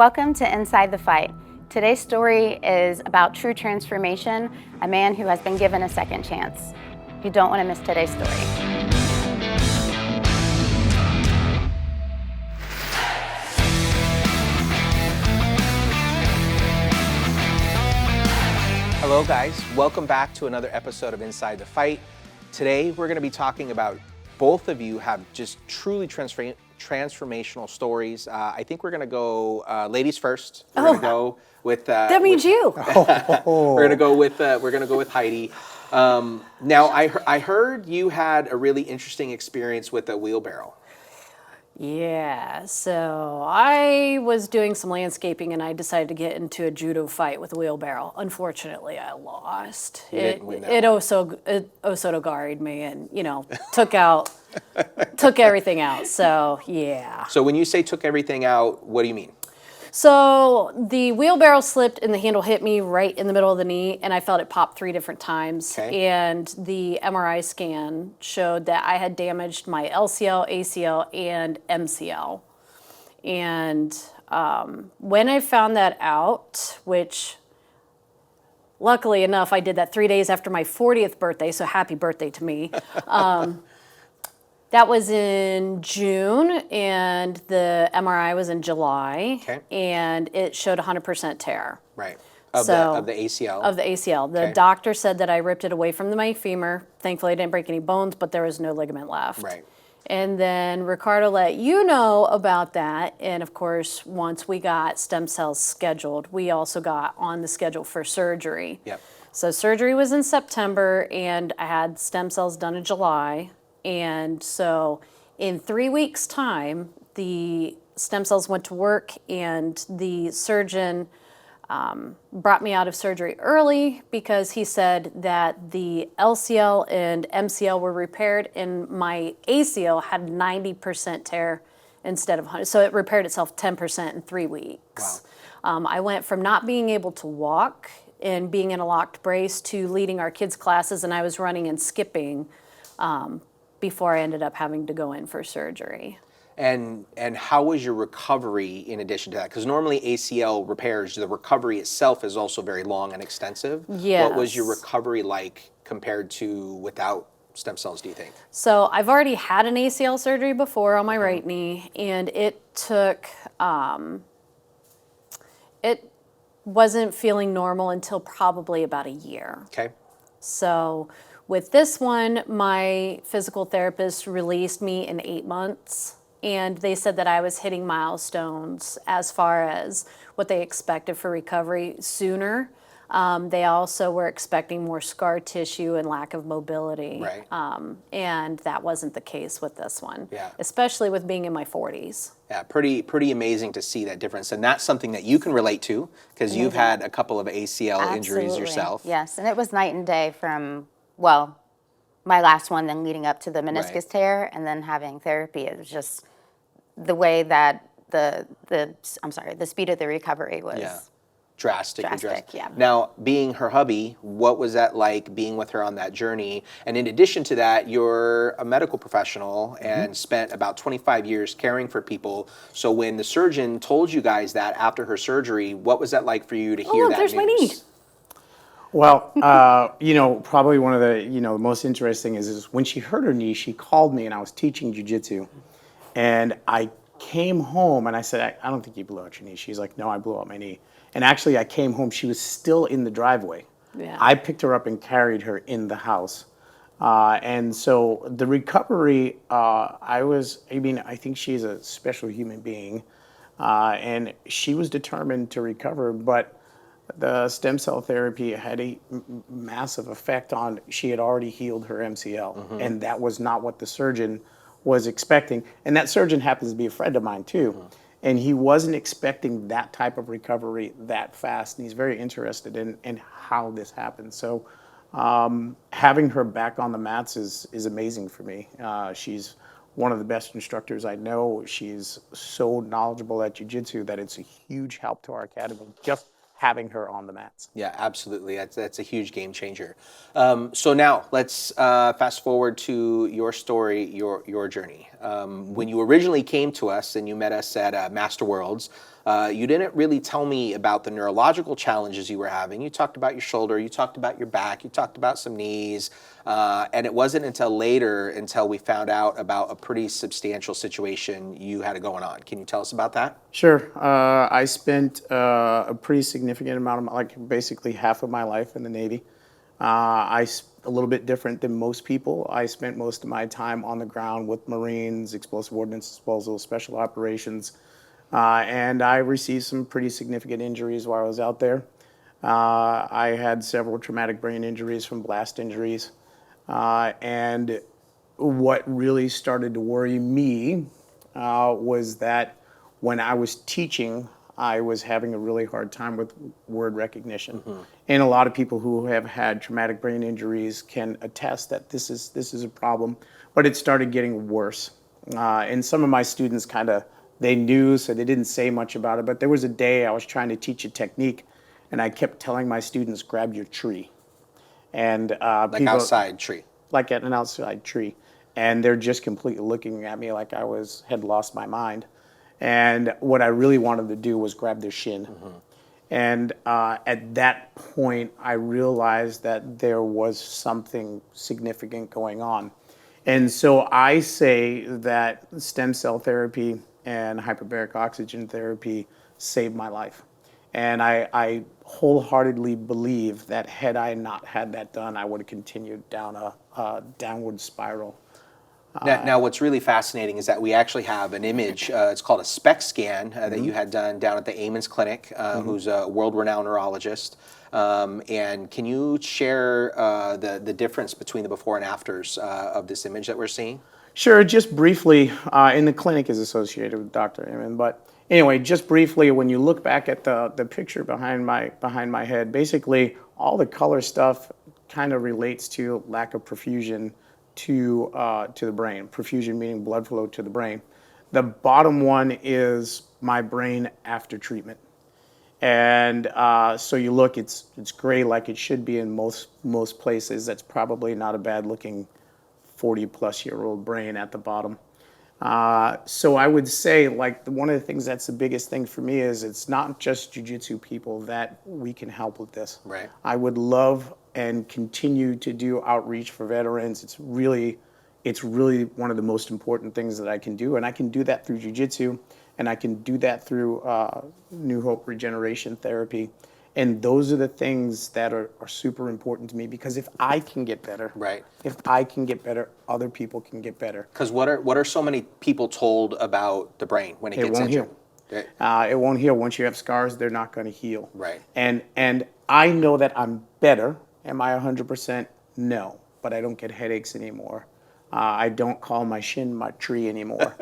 Welcome to Inside the Fight. Today's story is about true transformation, a man who has been given a second chance. You don't want to miss today's story. Hello guys, welcome back to another episode of Inside the Fight. Today we're going to be talking about both of you have just truly transformational stories. I think we're going to go ladies first. We're going to go with that means you. We're going to go with Heidi. Now I heard you had a really interesting experience with a wheelbarrow. Yeah, so I was doing some landscaping and I decided to get into a judo fight with a wheelbarrow. Unfortunately, I lost. It osotogaried me and, took everything out. So, yeah. So when you say took everything out, what do you mean? So the wheelbarrow slipped and the handle hit me right in the middle of the knee and I felt it pop 3 different times. Okay. And the MRI scan showed that I had damaged my LCL, ACL, and MCL. And when I found that out, which luckily enough, I did that 3 days after my 40th birthday, so happy birthday to me. That was in June, and the MRI was in July, Okay. and it showed 100% tear. Right. Of the ACL? Of the ACL. The Okay. doctor said that I ripped it away from my femur. Thankfully, I didn't break any bones, but there was no ligament left. Right. And then Ricardo let you know about that, and of course, once we got stem cells scheduled, we also got on the schedule for surgery. Yep. So surgery was in September, and I had stem cells done in July. And so in 3 weeks' time, the stem cells went to work and the surgeon brought me out of surgery early because he said that the LCL and MCL were repaired and my ACL had 90% tear instead of 100. So it repaired itself 10% in 3 weeks. Wow. I went from not being able to walk and being in a locked brace to leading our kids' classes, and I was running and skipping before I ended up having to go in for surgery. And how was your recovery in addition to that? Because normally ACL repairs, the recovery itself is also very long and extensive. Yes. What was your recovery like compared to without stem cells, do you think? So I've already had an ACL surgery before on my right knee, and it took, it wasn't feeling normal until probably about a year. Okay. So with this one, my physical therapist released me in 8 months, and they said that I was hitting milestones as far as what they expected for recovery sooner. They also were expecting more scar tissue and lack of mobility. Right. And that wasn't the case with this one, Yeah. especially with being in my 40s. Yeah, pretty amazing to see that difference. And that's something that you can relate to because you've had a couple of ACL injuries Absolutely. yourself. Yes, and it was night and day from, well, my last one, then leading up to the meniscus Right. tear, and then having therapy. It was just the way that the speed of the recovery was. Yeah. Drastic. Yeah. Now, being her hubby, what was that like being with her on that journey? And in addition to that, you're a medical professional and spent about 25 years caring for people. So when the surgeon told you guys that after her surgery, what was that like for you to hear look, that there's news? my knee. Well, probably one of the, most interesting is when she hurt her knee, she called me and I was teaching Jiu Jitsu. And I came home and I said, I don't think you blew out your knee. She's like, no, I blew out my knee. And actually I came home, she was still in the driveway. Yeah. I picked her up and carried her in the house. And so the recovery, I think she's a special human being. And she was determined to recover, but the stem cell therapy had a massive effect on, she had already healed her MCL, and that was not what the surgeon was expecting. And that surgeon happens to be a friend of mine too. And he wasn't expecting that type of recovery that fast, and he's very interested in how this happened. So having her back on the mats is amazing for me. She's one of the best instructors I know. She's so knowledgeable at Jiu Jitsu that it's a huge help to our academy, just having her on the mats. Yeah, absolutely. That's a huge game changer. So now let's fast forward to your story, your journey. When you originally came to us and you met us at Master Worlds, You didn't really tell me about the neurological challenges you were having. You talked about your shoulder, you talked about your back, you talked about some knees, and it wasn't until later until we found out about a pretty substantial situation you had going on. Can you tell us about that? Sure. I spent a pretty significant amount of, like basically half of my life in the Navy. A little bit different than most people. I spent most of my time on the ground with Marines, explosive ordnance disposal, special operations, and I received some pretty significant injuries while I was out there. I had several traumatic brain injuries from blast injuries, and what really started to worry me was that when I was teaching, I was having a really hard time with word recognition. And a lot of people who have had traumatic brain injuries can attest that this is a problem, but it started getting worse. And some of my students they knew, so they didn't say much about it, but there was a day I was trying to teach a technique, and I kept telling my students, grab your tree. And Like outside tree. like at an outside tree, and they're just completely looking at me like had lost my mind. And what I really wanted to do was grab their shin. And at that point, I realized that there was something significant going on. And so I say that stem cell therapy and hyperbaric oxygen therapy saved my life. And I wholeheartedly believe that had I not had that done, I would have continued down a downward spiral. Now, what's really fascinating is that we actually have an image. It's called a Spec scan that you had done down at the Amons Clinic, who's a world-renowned neurologist. And can you share the difference between the before and afters of this image that we're seeing? Sure, just briefly, and the clinic is associated with Dr. Ammon, but anyway, just briefly, when you look back at the picture behind my head, basically all the color stuff kind of relates to lack of perfusion to the brain. Perfusion meaning blood flow to the brain. The bottom one is my brain after treatment. And so you look, it's gray like it should be in most places. That's probably not a bad looking 40-plus-year-old brain at the bottom. So I would say, like, one of the things that's the biggest thing for me is it's not just jiu-jitsu people that we can help with this. Right. I would love and continue to do outreach for veterans. It's really one of the most important things that I can do, and I can do that through jiu-jitsu, and I can do that through New Hope regeneration therapy. And those are the things that are super important to me, because if I can get better, Right. if I can get better, other people can get better. Because what are so many people told about the brain when it gets won't injured? heal. It won't heal. Once you have scars, they're not going to heal. Right. And I know that I'm better. Am I 100%? No. But I don't get headaches anymore. I don't call my shin my tree anymore.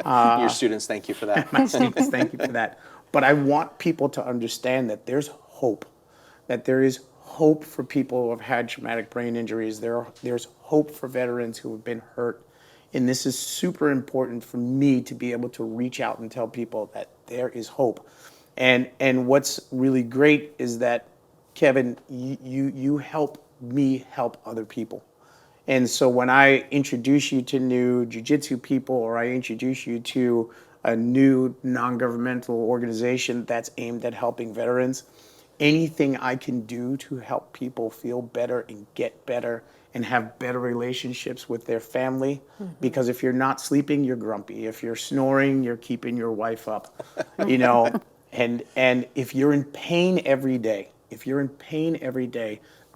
Your students thank you for that. My students, thank you for that. But I want people to understand that there's hope, that there is hope for people who have had traumatic brain injuries. There's hope for veterans who have been hurt. And this is super important for me to be able to reach out and tell people that there is hope. And what's really great is that, Kevin, you help me help other people. And so when I introduce you to new jiu-jitsu people, or I introduce you to a new non-governmental organization that's aimed at helping veterans, anything I can do to help people feel better and get better and have better relationships with their family. Because if you're not sleeping, you're grumpy. If you're snoring, you're keeping your wife up. And if you're in pain every day,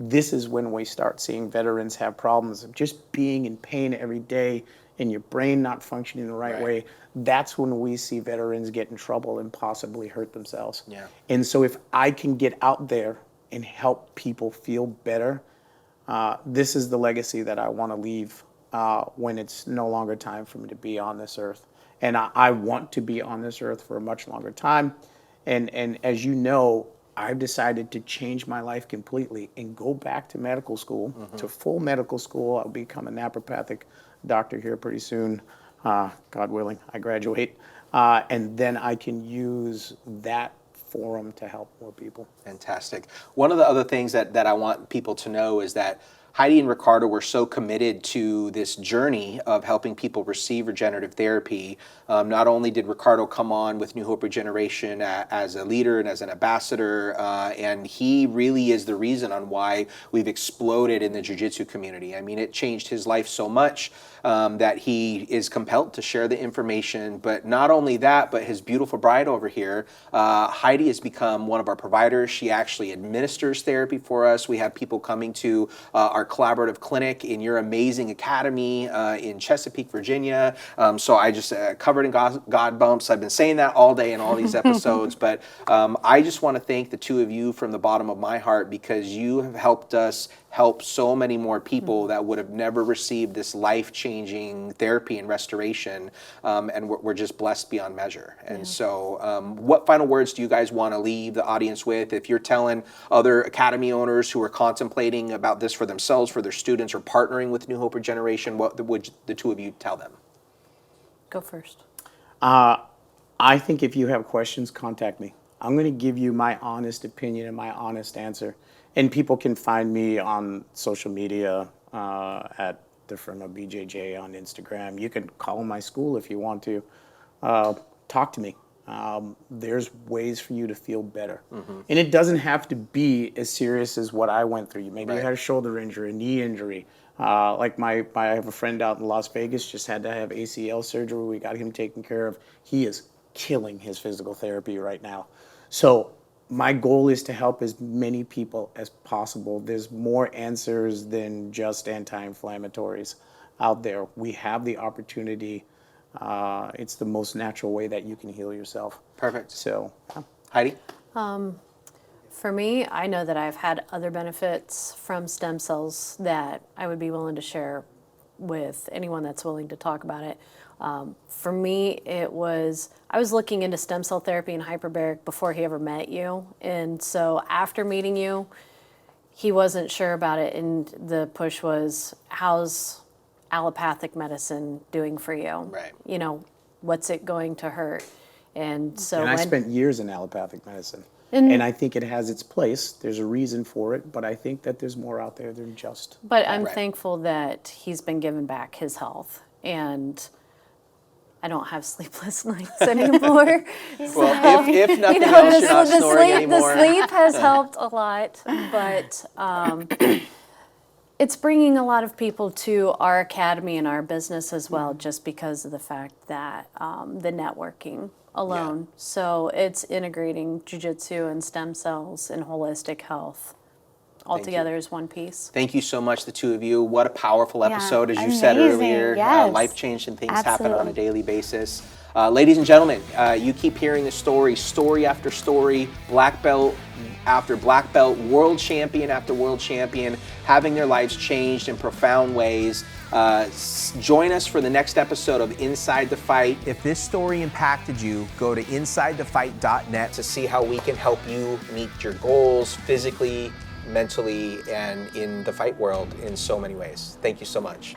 this is when we start seeing veterans have problems of just being in pain every day and your brain not functioning the right way. That's when we see veterans get in trouble and possibly hurt themselves. Yeah. And so if I can get out there and help people feel better, this is the legacy that I want to leave when it's no longer time for me to be on this earth. And I want to be on this earth for a much longer time. And as you know, I've decided to change my life completely and go back to medical school, to full medical school. I'll become a naturopathic doctor here pretty soon, God willing, I graduate. And then I can use that forum to help more people. Fantastic. One of the other things that I want people to know is that Heidi and Ricardo were so committed to this journey of helping people receive regenerative therapy. Not only did Ricardo come on with New Hope Regeneration as a leader and as an ambassador, and he really is the reason on why we've exploded in the jiu-jitsu community. I mean, it changed his life so much that he is compelled to share the information. But not only that, but his beautiful bride over here, Heidi, has become one of our providers. She actually administers therapy for us. We have people coming to our collaborative clinic in your amazing academy in Chesapeake, Virginia. So I just covered in God bumps. I've been saying that all day in all these episodes, but I just want to thank the two of you from the bottom of my heart, because you have helped us help so many more people that would have never received this life-changing therapy and restoration, and we're just blessed beyond measure. And so what final words do you guys want to leave the audience with? If you're telling other academy owners who are contemplating about this for themselves, for their students, or partnering with New Hope Regeneration, what would the two of you tell them? Go first. I think if you have questions, contact me. I'm going to give you my honest opinion and my honest answer. And people can find me on social media at the Front of BJJ on Instagram. You can call my school if you want to. Talk to me. There's ways for you to feel better. And it doesn't have to be as serious as what I went through. Maybe you had a shoulder injury, a knee injury. Like I have a friend out in Las Vegas, just had to have ACL surgery. We got him taken care of. He is killing his physical therapy right now. So my goal is to help as many people as possible. There's more answers than just anti-inflammatories out there. We have the opportunity. It's the most natural way that you can heal yourself. Perfect. So, Heidi? For me, I know that I've had other benefits from stem cells that I would be willing to share with anyone that's willing to talk about it. For me, I was looking into stem cell therapy and hyperbaric before he ever met you. And so after meeting you, he wasn't sure about it. And the push was, how's allopathic medicine doing for you? Right. You know, what's it going to hurt? And so I spent years in allopathic medicine. And I think it has its place. There's a reason for it, but I think that there's more out there than just. But I'm thankful that he's been given back his health, and I don't have sleepless nights anymore. Well, if nothing else, you're not snoring anymore. The sleep has helped a lot, but it's bringing a lot of people to our academy and our business as well, just because of the fact that the networking alone. So it's integrating jiu-jitsu and stem cells and holistic health all together as one piece. Thank you so much, the two of you. What a powerful episode, as you amazing. said earlier. Yes. Life-changing things happen on a daily basis. Ladies and gentlemen, you keep hearing the story after story, black belt after black belt, world champion after world champion, having their lives changed in profound ways. Join us for the next episode of Inside the Fight. If this story impacted you, go to InsideTheFight.net to see how we can help you meet your goals physically, mentally, and in the fight world in so many ways. Thank you so much.